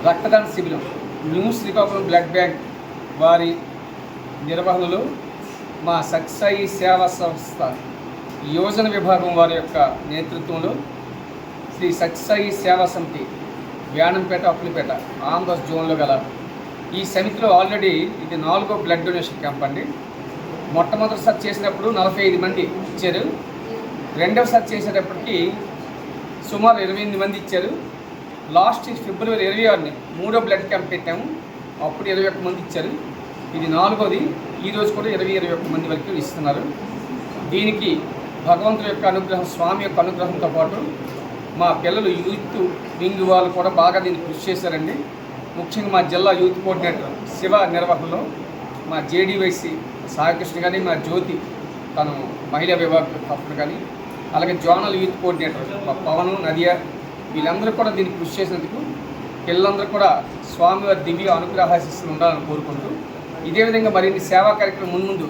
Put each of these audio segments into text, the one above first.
రక్తదాన శిబిరం new Srikakulam blood bank వారి నిర్వహణలో మా సత్సాయి సేవా సంస్థ యోజన విభాగం వారి యొక్క నేతృత్వంలో శ్రీ సత్సాయి సేవా సమితి వ్యానంపేట అప్పులపేట ఆంధ్ర జోన్లో గల ఈ సమితిలో ఆల్రెడీ ఇది 4వ బ్లడ్ డొనేషన్ క్యాంప్ అండి. మొట్టమొదటిసారి చేసినప్పుడు 45 మంది ఇచ్చారు. రెండవసారి చేసేటప్పటికి సుమారు 28 మంది ఇచ్చారు. లాస్ట్ ఫిబ్రవరి 26ని 3వ బ్లడ్ క్యాంప్ పెట్టాము, అప్పుడు 21 మంది ఇచ్చారు. ఇది 4వది. ఈరోజు కూడా 21 మంది వరకు ఇస్తున్నారు. దీనికి భగవంతుడి యొక్క అనుగ్రహం, స్వామి యొక్క అనుగ్రహంతో పాటు మా పిల్లలు యూత్ వింగ్ వాళ్ళు కూడా బాగా దీన్ని కృషి చేశారండి. ముఖ్యంగా మా జిల్లా యూత్ కోఆర్డినేటర్ శివ నిర్వహణలో మా జేడీవైసీ సాయికృష్ణ కానీ, మా జ్యోతి తను మహిళా విభాగం తరఫున కానీ, అలాగే జోనల్ యూత్ కోఆర్డినేటర్ మా పవన్, నదియా వీళ్ళందరూ కూడా దీన్ని కృషి చేసినందుకు పిల్లలందరూ కూడా స్వామివారి దివ్య అనుగ్రహాశిస్తులు ఉండాలని కోరుకుంటూ ఇదే విధంగా మరిన్ని సేవా కార్యక్రమం ముందు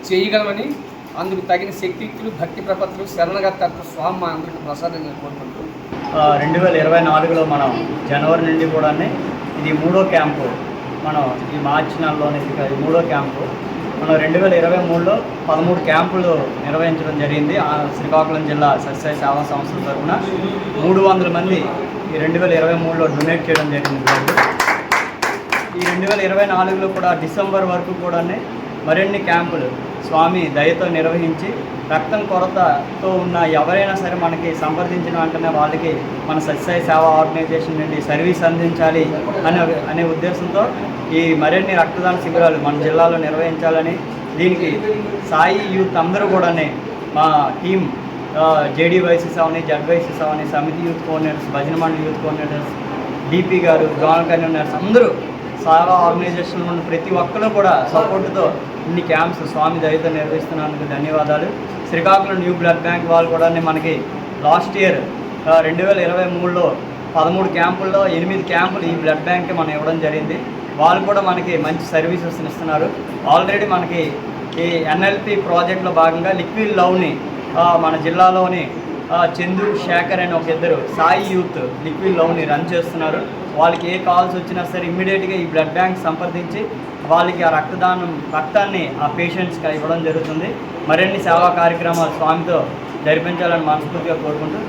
చేయగలమని, అందుకు తగిన శక్తియుక్తులు, భక్తి ప్రపత్తులు, శరణగత స్వామి మా అందరికీ ప్రసాదంగా కోరుకుంటూ 2024లో మనం జనవరి నుండి కూడా ఇది 3వ క్యాంపు. మనం ఈ మార్చి నెలలోనే ఇది 3వ క్యాంపు. మనం 2023లో 13 క్యాంపులు నిర్వహించడం జరిగింది. శ్రీకాకుళం జిల్లా సత్సాయి సేవా సంస్థ తరఫున 300 మంది ఈ 2023లో డొనేట్ చేయడం జరిగింది. ఈ 2024లో కూడా డిసెంబర్ వరకు కూడా మరిన్ని క్యాంపులు స్వామి దయతో నిర్వహించి రక్తం కొరతతో ఉన్న ఎవరైనా సరే మనకి సంప్రదించిన వెంటనే వాళ్ళకి మన సత్సాయి సేవా ఆర్గనైజేషన్ నుండి సర్వీస్ అందించాలి అనే ఉద్దేశంతో ఈ మరిన్ని రక్తదాన శిబిరాలు మన జిల్లాలో నిర్వహించాలని, దీనికి సాయి యూత్ అందరూ కూడా మా టీం జేడీవైసీస్ అవని, జడ్వైసీస్ అవని, సమితి యూత్ కోఆర్డినేటర్స్, భజన మండలి యూత్ కోఆర్డినేటర్స్, డిపి గారు, జోనల్ కన్వీనర్స్ అందరూ సేవా ఆర్గనైజేషన్ ఉన్న ప్రతి ఒక్కరు కూడా సపోర్టుతో ఇన్ని క్యాంప్స్ స్వామి దయతో నిర్వహిస్తున్నందుకు ధన్యవాదాలు. శ్రీకాకుళం న్యూ బ్లడ్ బ్యాంక్ వాళ్ళు కూడా మనకి లాస్ట్ ఇయర్ 2023లో 13 క్యాంపుల్లో 8 క్యాంపులు ఈ బ్లడ్ బ్యాంక్కి మనం ఇవ్వడం జరిగింది. వాళ్ళు కూడా మనకి మంచి సర్వీసెస్ ఇస్తున్నారు. ఆల్రెడీ మనకి ఈ ఎన్ఎల్పి ప్రాజెక్ట్లో భాగంగా లిక్విడ్ లవ్ని మన జిల్లాలోని చందు, శేఖర్ అని ఒక ఇద్దరు సాయి యూత్ లిక్విడ్ లవ్ని రన్ చేస్తున్నారు. వాళ్ళకి ఏ కాల్స్ వచ్చినా సరే ఇమ్మీడియట్గా ఈ బ్లడ్ బ్యాంక్ సంప్రదించి వాళ్ళకి ఆ రక్తాన్ని ఆ పేషెంట్స్కి ఇవ్వడం జరుగుతుంది. మరిన్ని సేవా కార్యక్రమాలు స్వామితో జరిపించాలని మనస్ఫూర్తిగా కోరుకుంటూ